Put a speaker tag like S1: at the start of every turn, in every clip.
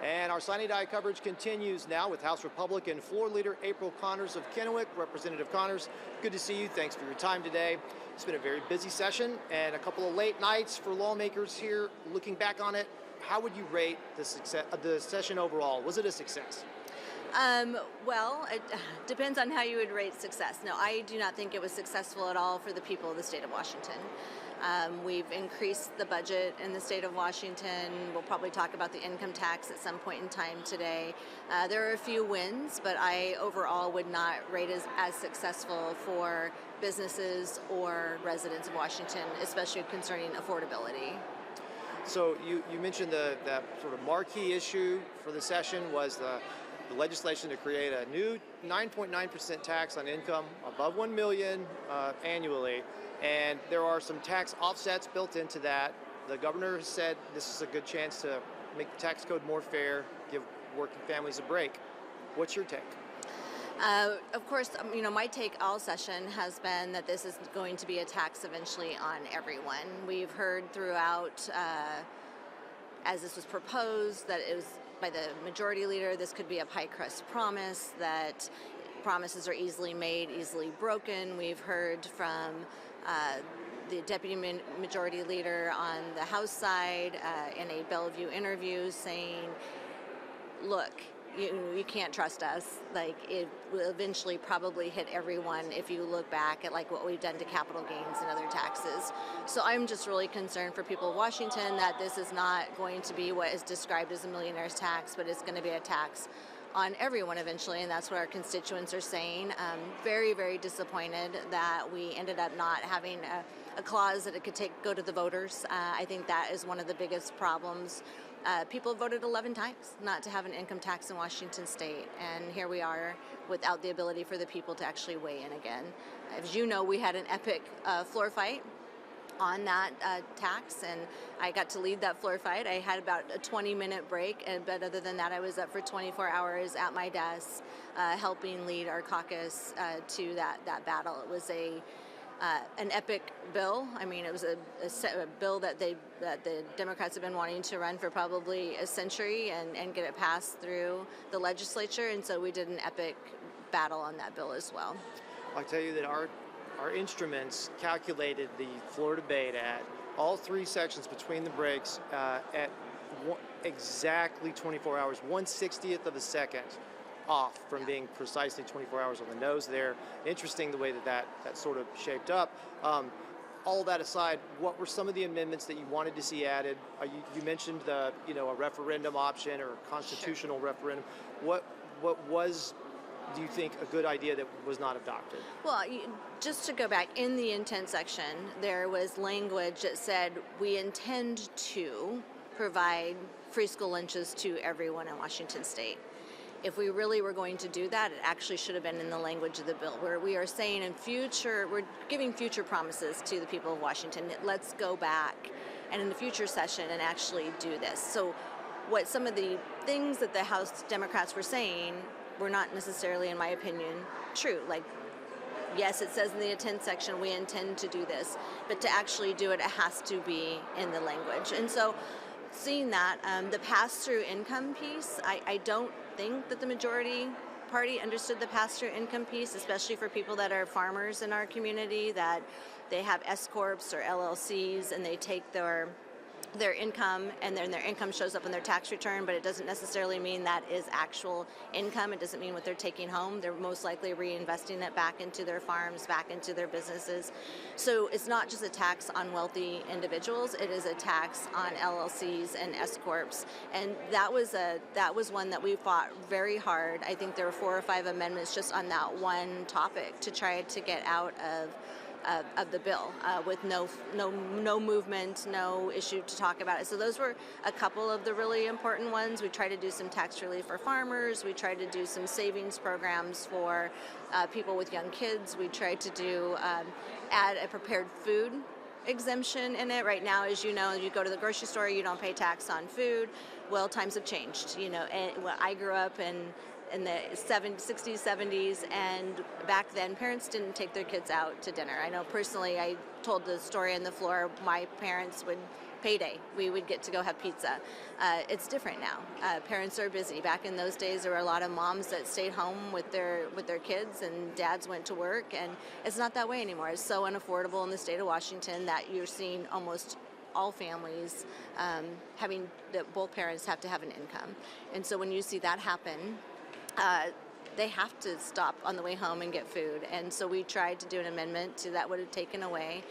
S1: And our Sine Die coverage continues now with House Republican Floor Leader April Connors of Kennewick. Representative Connors, good to see you. Thanks for your time today. It's been a very busy session and a couple of late nights for lawmakers here. Looking back on it, how would you rate the success of the session overall? Was it a success?
S2: Well, it depends on how you would rate success. No, I do not think it was successful at all for the people of the state of Washington. We've increased the budget in the state of Washington. We'll probably talk about the income tax at some point in time today. There are a few wins, but I overall would not rate it as successful for businesses or residents of Washington, especially concerning affordability.
S1: So you mentioned that sort of marquee issue for the session was the legislation to create a new 9.9% tax on income above $1 million annually, and there are some tax offsets built into that. The governor has said this is a good chance to make the tax code more fair, give working families a break. What's your take?
S2: Of course, my take all session has been that this is going to be a tax eventually on everyone. We've heard throughout, as this was proposed, that it was by the majority leader, this could be a pie crust promise, that promises are easily made, easily broken. We've heard from the deputy majority leader on the House side in a Bellevue interview saying, look, you can't trust us. Like, it will eventually probably hit everyone if you look back at like what we've done to capital gains and other taxes. So I'm just really concerned for people of Washington that this is not going to be what is described as a millionaire's tax, but it's going to be a tax on everyone eventually, and that's what our constituents are saying. Very, very disappointed that we ended up not having a clause that it could go to the voters. I think that is one of the biggest problems. People voted 11 times not to have an income tax in Washington state, and here we are without the ability for the people to actually weigh in again. As you know, we had an epic floor fight on that tax, and I got to lead that floor fight. I had about a 20-minute break, but other than that, I was up for 24 hours at my desk helping lead our caucus to that battle. It was an epic bill. I mean, it was a bill that the Democrats have been wanting to run for probably a century and get it passed through the legislature, and so we did an epic battle on that bill as well.
S1: I'll tell you that our instruments calculated the floor debate at all three sections between the breaks at exactly 24 hours, 1/60th of a second off from being precisely 24 hours on the nose there. Interesting the way that sort of shaped up. All that aside, what were some of the amendments that you wanted to see added? You mentioned a referendum option or a constitutional referendum. What was, do you think, a good idea that was not adopted?
S2: Well, just to go back, in the intent section, there was language that said we intend to provide free school lunches to everyone in Washington state. If we really were going to do that, it actually should have been in the language of the bill, where we are saying in future, we're giving future promises to the people of Washington. Let's go back and in the future session and actually do this. So what some of the things that the House Democrats were saying were not necessarily, in my opinion, true. Like, yes, it says in the intent section we intend to do this, but to actually do it, it has to be in the language. And so seeing that, the pass-through income piece, I don't think that the majority party understood the pass-through income piece, especially for people that are farmers in our community, that they have S-corps or LLCs and they take their income, and then their income shows up in their tax return, but it doesn't necessarily mean that is actual income. It doesn't mean what they're taking home. They're most likely reinvesting it back into their farms, back into their businesses. So it's not just a tax on wealthy individuals, it is a tax on LLCs and S-corps. And that was one that we fought very hard. I think there were 4 or 5 amendments just on that one topic to try to get out of the bill with no movement, no issue to talk about it. So those were a couple of the really important ones. We tried to do some tax relief for farmers. We tried to do some savings programs for people with young kids. We tried to add a prepared food exemption in it. Right now, as you know, you go to the grocery store, you don't pay tax on food. Well, times have changed. And I grew up in the 60s, 70s, and back then parents didn't take their kids out to dinner. I know personally, I told the story on the floor, my parents would payday, we would get to go have pizza. It's different now. Parents are busy. Back in those days, there were a lot of moms that stayed home with their kids, and dads went to work, and it's not that way anymore. It's so unaffordable in the state of Washington that you're seeing almost all families having that both parents have to have an income. And so when you see that happen, they have to stop on the way home and get food. And so we tried to do an amendment that would have taken away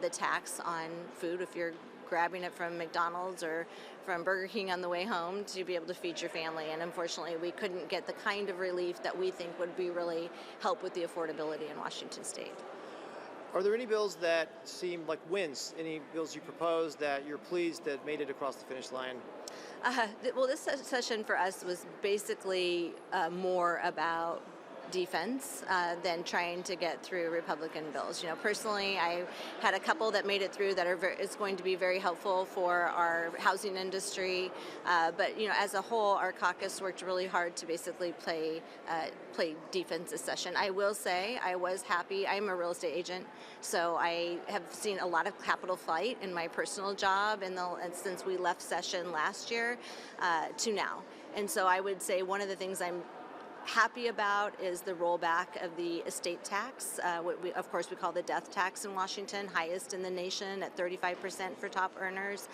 S2: the tax on food if you're grabbing it from McDonald's or from Burger King on the way home to be able to feed your family. And unfortunately, we couldn't get the kind of relief that we think would be really help with the affordability in Washington state.
S1: Are there any bills that seem like wins? Any bills you proposed that you're pleased that made it across the finish line?
S2: Well, this session for us was basically more about defense than trying to get through Republican bills. You know, personally, I had a couple that made it through that is going to be very helpful for our housing industry. But you know, as a whole, our caucus worked really hard to basically play defense this session. I will say I was happy. I'm a real estate agent, so I have seen a lot of capital flight in my personal job and since we left session last year to now. And so I would say one of the things I'm happy about is the rollback of the estate tax. What we, of course, we call the death tax in Washington, highest in the nation at 35% for top earners.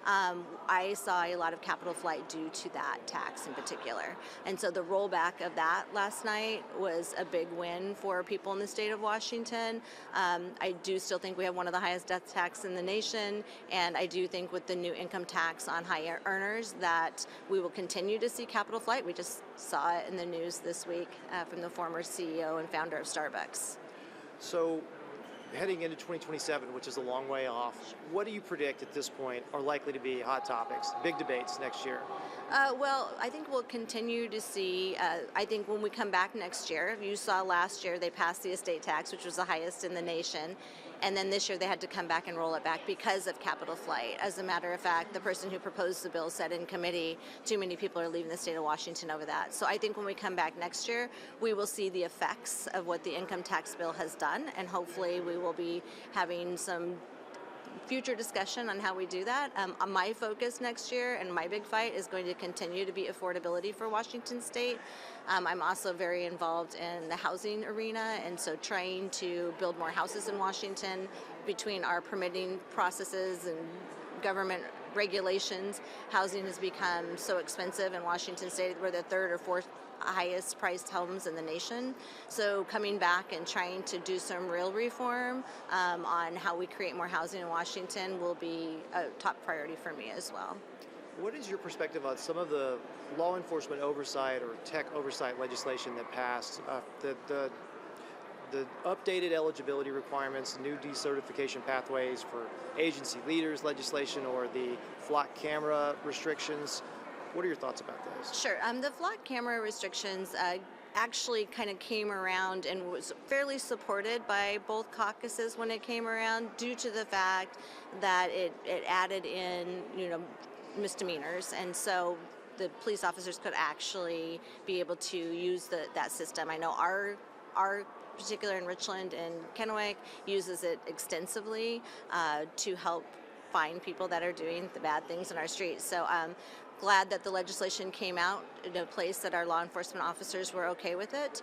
S2: I saw a lot of capital flight due to that tax in particular. And so the rollback of that last night was a big win for people in the state of Washington. I do still think we have one of the highest death tax in the nation, and I do think with the new income tax on higher earners that we will continue to see capital flight. We just saw it in the news this week from the former CEO and founder of Starbucks.
S1: So heading into 2027, which is a long way off, what do you predict at this point are likely to be hot topics, big debates next year?
S2: Well, I think we'll continue to see, I think when we come back next year, you saw last year they passed the estate tax, which was the highest in the nation. And then this year they had to come back and roll it back because of capital flight. As a matter of fact, the person who proposed the bill said in committee, too many people are leaving the state of Washington over that. So I think when we come back next year, we will see the effects of what the income tax bill has done, and hopefully we will be having some future discussion on how we do that. My focus next year and my big fight is going to continue to be affordability for Washington state. I'm also very involved in the housing arena, and so trying to build more houses in Washington between our permitting processes and government regulations. Housing has become so expensive in Washington state. We're the third or fourth highest priced homes in the nation. So coming back and trying to do some real reform on how we create more housing in Washington will be a top priority for me as well.
S1: What is your perspective on some of the law enforcement oversight or tech oversight legislation that passed? The updated eligibility requirements, new decertification pathways for agency leaders legislation, or the flock camera restrictions. What are your thoughts about those?
S2: Sure. The flock camera restrictions actually kind of came around and was fairly supported by both caucuses when it came around, due to the fact that it added in, misdemeanors, and so the police officers could actually be able to use that system. I know our particular in Richland and Kennewick uses it extensively to help find people that are doing the bad things in our streets. So glad that the legislation came out in a place that our law enforcement officers were okay with it.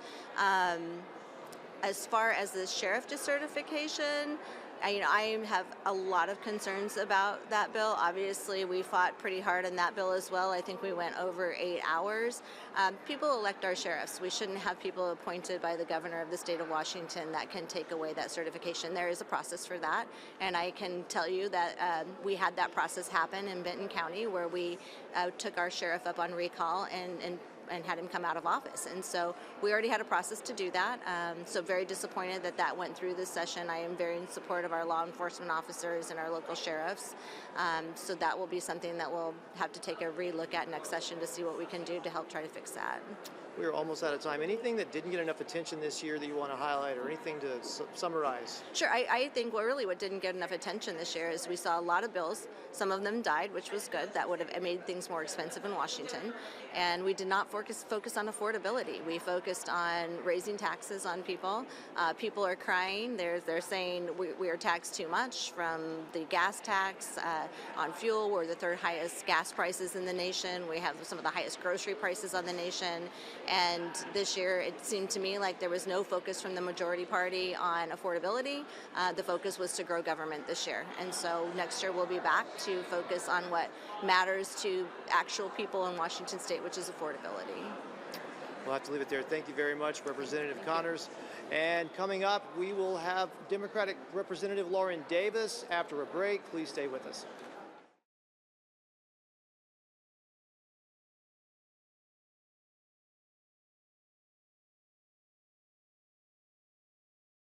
S2: As far as the sheriff decertification, I have a lot of concerns about that bill. Obviously, we fought pretty hard on that bill as well. I think we went over 8 hours. People elect our sheriffs. We shouldn't have people appointed by the governor of the state of Washington that can take away that certification. There is a process for that, and I can tell you that we had that process happen in Benton County, where we took our sheriff up on recall and had him come out of office. And so we already had a process to do that. So very disappointed that went through this session. I am very in support of our law enforcement officers and our local sheriffs. So that will be something that we'll have to take a relook at next session to see what we can do to help try to fix that.
S1: We are almost out of time. Anything that didn't get enough attention this year that you want to highlight, or anything to summarize?
S2: Sure. I think what didn't get enough attention this year is we saw a lot of bills. Some of them died, which was good. That would have made things more expensive in Washington. And we did not focus on affordability. We focused on raising taxes on people. People are crying. They're saying we are taxed too much, from the gas tax on fuel. We're the third highest gas prices in the nation. We have some of the highest grocery prices on the nation. And this year, it seemed to me like there was no focus from the majority party on affordability. The focus was to grow government this year. And so next year, we'll be back to focus on what matters to actual people in Washington State, which is affordability.
S1: We'll have to leave it there. Thank you very much, Representative Connors. And coming up, we will have Democratic Representative Lauren Davis after a break. Please stay with us.